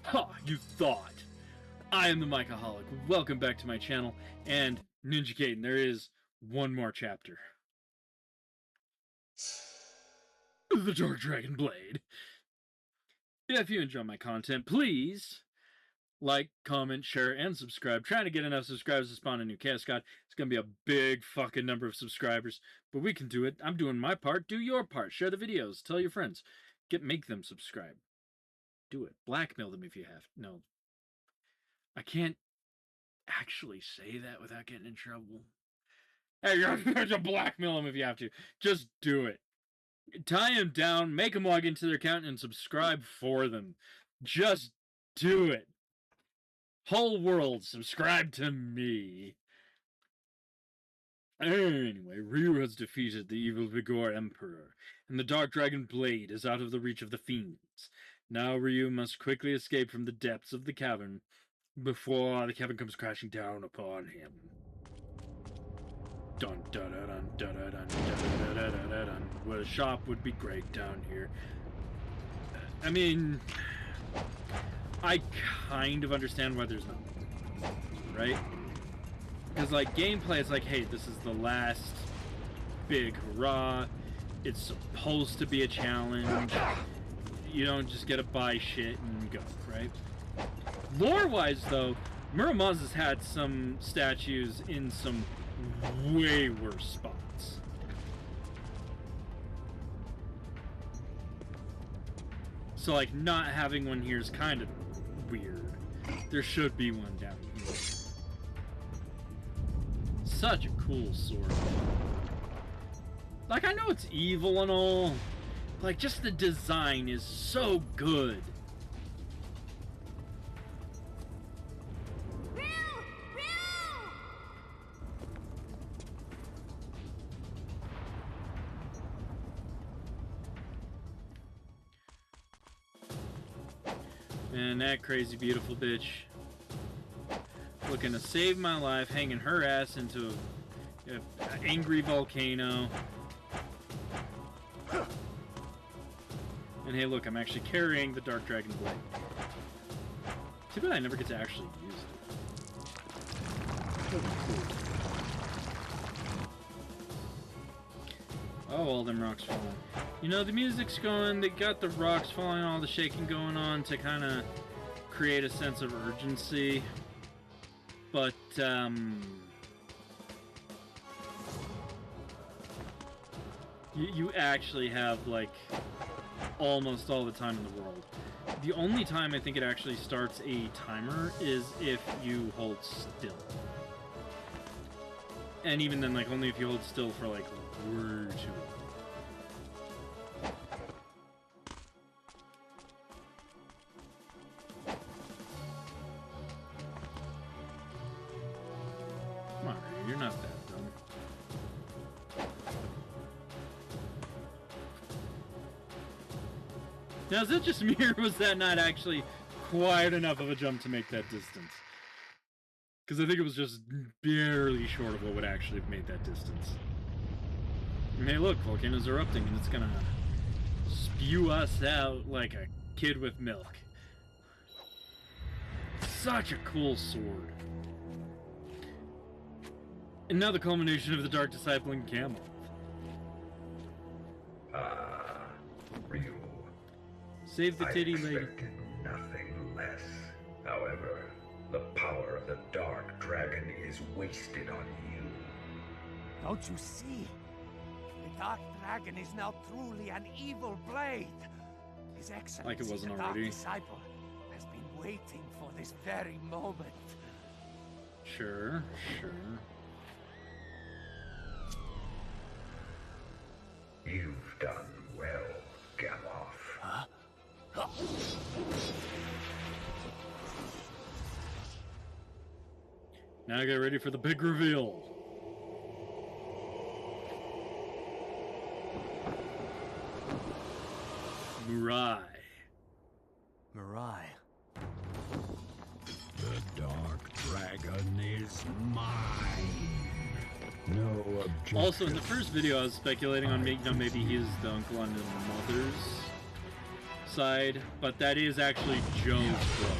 Ha! You thought! I am the Micaholic. Welcome back to my channel, and Ninja Gaiden, there is one more chapter. The Dark Dragon Blade. If you enjoy my content, please like, comment, share, and subscribe. Trying to get enough subscribers to spawn a new Chaos God. It's going to be a big fucking number of subscribers, but we can do it. I'm doing my part. Do your part. Share the videos. Tell your friends. Make them subscribe. Do it. Blackmail them if you have. No. I can't actually say that without getting in trouble. Hey, you're to blackmail them if you have to. Just do it. Tie them down, make them log into their account, and subscribe for them. Just do it. Whole world, subscribe to me. Anyway, Ryu has defeated the evil Vigoor Emperor, and the Dark Dragon Blade is out of the reach of the fiends. Now Ryu must quickly escape from the depths of the cavern before the cavern comes crashing down upon him. Dun dun dun dun dun dun dun dun dun dun dun. Well, a shop would be great down here. I mean, I kind of understand why there's not, right? Because, like, gameplay is like, hey, this is the last big hurrah. It's supposed to be a challenge. You don't just get to buy shit and go, right? Lore-wise, though, Muramasa's had some statues in some way worse spots. So, like, not having one here is kind of weird. There should be one down here. Such a cool sword. Like, I know it's evil and all. Like, just the design is so good. And that crazy beautiful bitch looking to save my life, hanging her ass into an angry volcano. And hey, look, I'm actually carrying the Dark Dragon Blade. Too bad I never get to actually use it. Oh, all them rocks falling. You know, the music's going, they got the rocks falling, all the shaking going on to kind of create a sense of urgency. But, you actually have, like, almost all the time in the world. The only time I think it actually starts a timer is if you hold still. And even then, like, only if you hold still for, like, a word or two. Come on, you're not that dumb. Now, is it just me, or was that not actually quite enough of a jump to make that distance? Because I think it was just barely short of what would actually have made that distance. And hey, look, volcano's erupting, and it's gonna spew us out like a kid with milk. Such a cool sword. And now the culmination of the Dark Discipling Camel. Ryu. Save the titty lady. I expected nothing less. However, the power of the Dark Dragon is wasted on you. Don't you see? The Dark Dragon is now truly an evil blade. His Excellency, Like it wasn't the Dark already. Disciple, has been waiting for this very moment. Sure, sure. You've done well, Gamoth. Huh? Now get ready for the big reveal. Mirai. Mirai. The Dark Dragon is mine. No objection. Also, in the first video, I was speculating on maybe he's the uncle on his mother's side, but that is actually Joe's brother.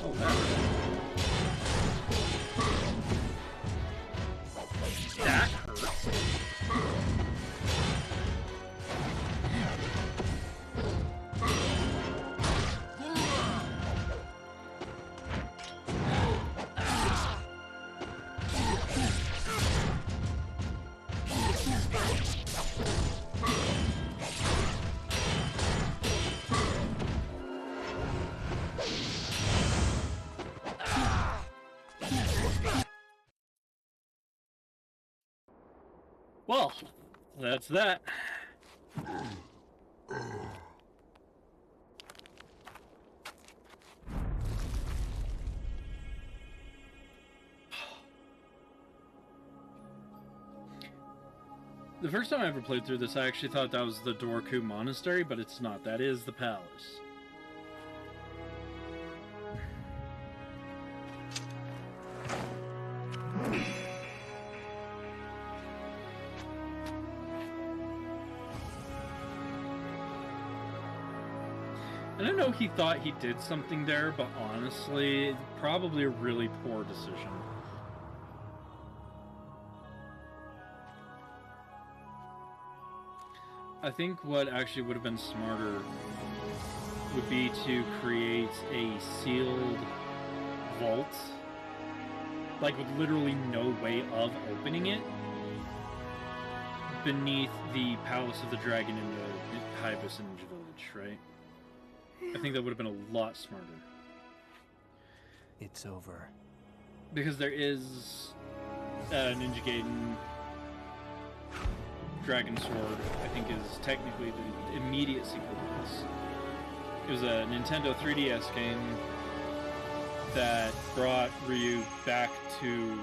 Oh, that hurts. That hurts. Well, that's that. The first time I ever played through this, I actually thought that was the Dorku Monastery, but it's not. That is the palace. And I know he thought he did something there, but honestly, probably a really poor decision. I think what actually would have been smarter would be to create a sealed vault, like with literally no way of opening it, beneath the Palace of the Dragon in the Haibus Ninja Village, right? I think that would have been a lot smarter. It's over. Because there is Ninja Gaiden Dragon Sword, I think is technically the immediate sequel to this. It was a Nintendo 3DS game that brought Ryu back to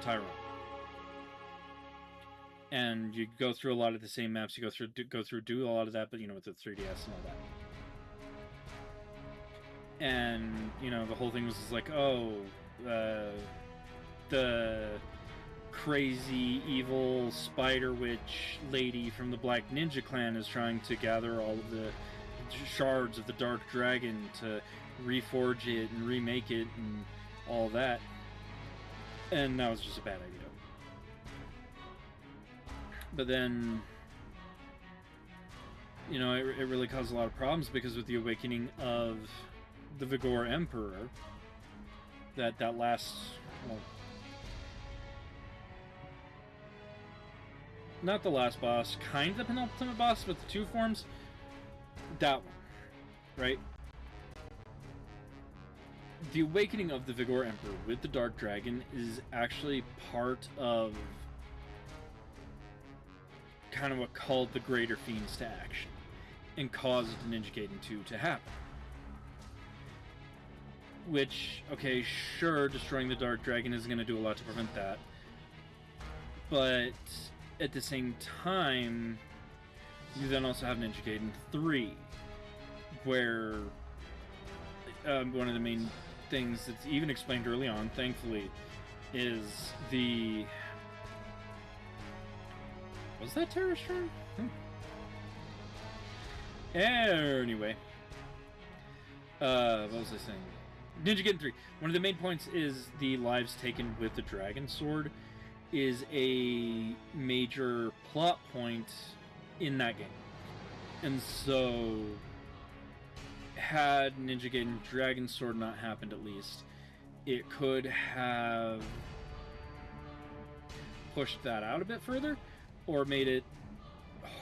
Tyrone. And you go through a lot of the same maps, you go through do a lot of that, but you know, with the 3DS and all that. And, you know, the whole thing was just like, oh, the crazy evil spider witch lady from the Black Ninja Clan is trying to gather all of the shards of the Dark Dragon to reforge it and remake it and all that. And that was just a bad idea. But then, you know, it really caused a lot of problems because with the awakening of the Vigoor Emperor, that last, well, not the last boss, kind of the penultimate boss with the two forms, that one, right? The awakening of the Vigoor Emperor with the Dark Dragon is actually part of kind of what called the Greater Fiends to action and caused Ninja Gaiden 2 to happen. Which, okay, sure, destroying the Dark Dragon isn't going to do a lot to prevent that. But at the same time, you then also have Ninja Gaiden 3, where one of the main things that's even explained early on, thankfully, is the... Was that Terror Storm? Anyway. What was I saying? Ninja Gaiden 3. One of the main points is the lives taken with the Dragon Sword is a major plot point in that game. And so, had Ninja Gaiden Dragon Sword not happened at least, it could have pushed that out a bit further, or made it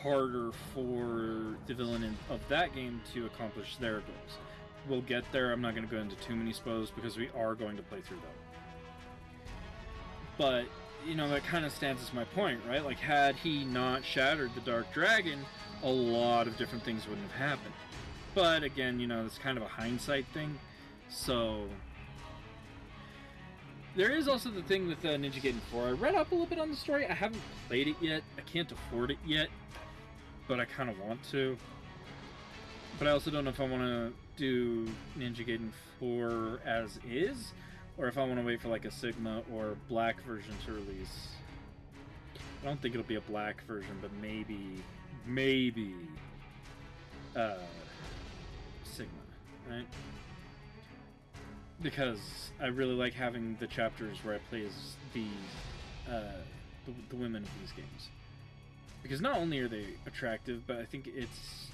harder for the villain of that game to accomplish their goals. We'll get there. I'm not going to go into too many spoilers because we are going to play through them. But, you know, that kind of stands as my point, right? Like, had he not shattered the Dark Dragon, a lot of different things wouldn't have happened. But, again, you know, it's kind of a hindsight thing. So, there is also the thing with Ninja Gaiden 4. I read up a little bit on the story. I haven't played it yet. I can't afford it yet. But I kind of want to. But I also don't know if I want to do Ninja Gaiden 4 as is, or if I want to wait for like a Sigma or black version to release. I don't think it'll be a black version, but maybe Sigma, right? Because I really like having the chapters where I play as the women of these games. Because not only are they attractive, but I think it's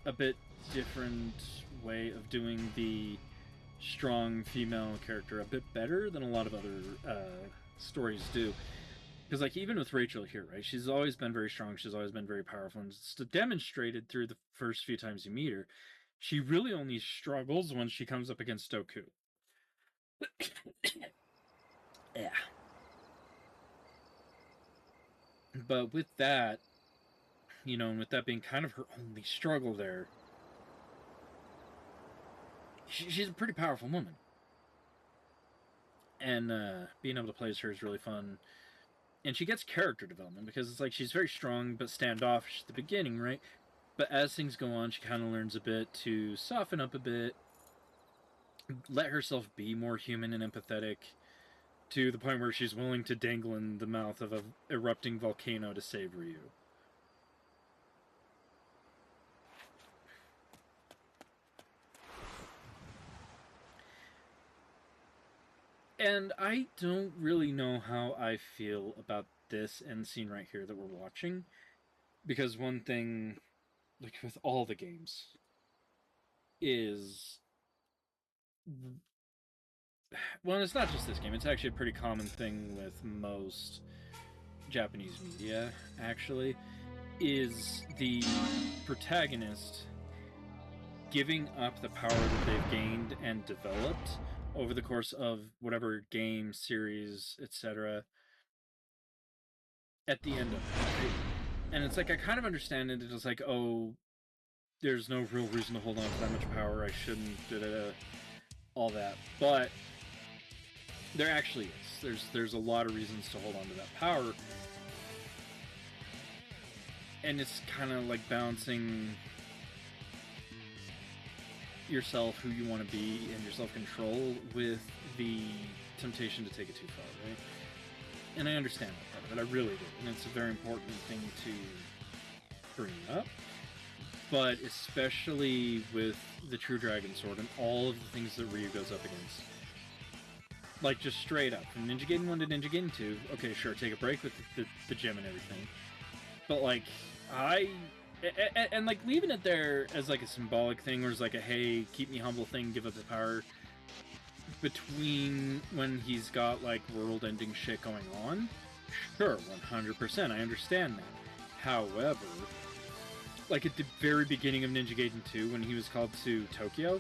a bit different way of doing the strong female character a bit better than a lot of other stories do. Because, like, even with Rachel here, right? She's always been very strong. She's always been very powerful. And it's demonstrated through the first few times you meet her. She really only struggles when she comes up against Doku. Yeah. But with that, you know, and with that being kind of her only struggle there, she's a pretty powerful woman. And being able to play as her is really fun. And she gets character development because it's like she's very strong but standoffish at the beginning, right? But as things go on, she kind of learns a bit to soften up a bit, let herself be more human and empathetic, to the point where she's willing to dangle in the mouth of an erupting volcano to save Ryu. And I don't really know how I feel about this end scene right here that we're watching. Because one thing, like with all the games, is... Well, it's not just this game. It's actually a pretty common thing with most Japanese media, actually, is the protagonist giving up the power that they've gained and developed over the course of whatever game, series, etc. at the end of it. Right? And it's like, I kind of understand it. It's like, oh, there's no real reason to hold on to that much power. I shouldn't, all that. But there actually is. There's a lot of reasons to hold on to that power. And it's kind of like balancing yourself, who you want to be, and your self-control with the temptation to take it too far, right? And I understand that part of it. I really do. And it's a very important thing to bring up. But especially with the True Dragon Sword and all of the things that Ryu goes up against. Like, just straight up. From Ninja Gaiden 1 to Ninja Gaiden 2, okay, sure, take a break with the gem and everything. But, like, and like, leaving it there as, like, a symbolic thing, or as, like, a, hey, keep me humble thing, give up the power, between when he's got, like, world-ending shit going on, sure, 100%, I understand that. However, like, at the very beginning of Ninja Gaiden 2, when he was called to Tokyo,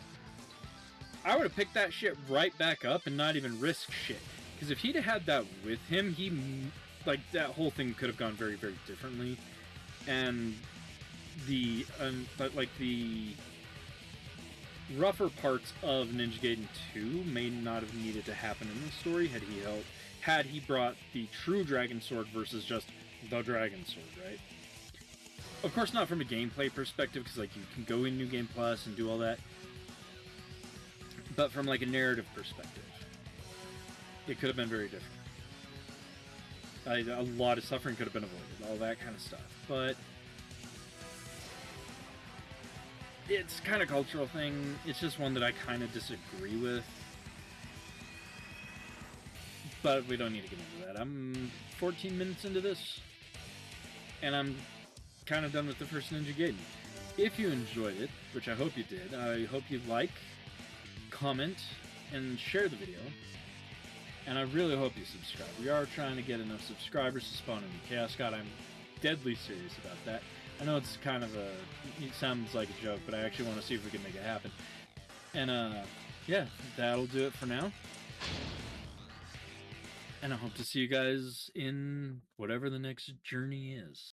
I would have picked that shit right back up and not even risk shit. Because if he'd have had that with him, like, that whole thing could have gone very, very differently. And the rougher parts of Ninja Gaiden 2 may not have needed to happen in the story had he brought the true Dragon Sword versus just the Dragon Sword, right? Of course, not from a gameplay perspective, because, like, you can go in New Game Plus and do all that. But from, like, a narrative perspective, it could have been very different. A lot of suffering could have been avoided, all that kind of stuff. But it's kind of a cultural thing. It's just one that I kind of disagree with. But we don't need to get into that. I'm 14 minutes into this, and I'm kind of done with the first Ninja Gaiden. If you enjoyed it, which I hope you did, I hope you like, comment, and share the video. And I really hope you subscribe. We are trying to get enough subscribers to spawn a new Chaos God. I'm deadly serious about that. I know it's kind of it sounds like a joke, but I actually want to see if we can make it happen. And yeah, that'll do it for now. And I hope to see you guys in whatever the next journey is.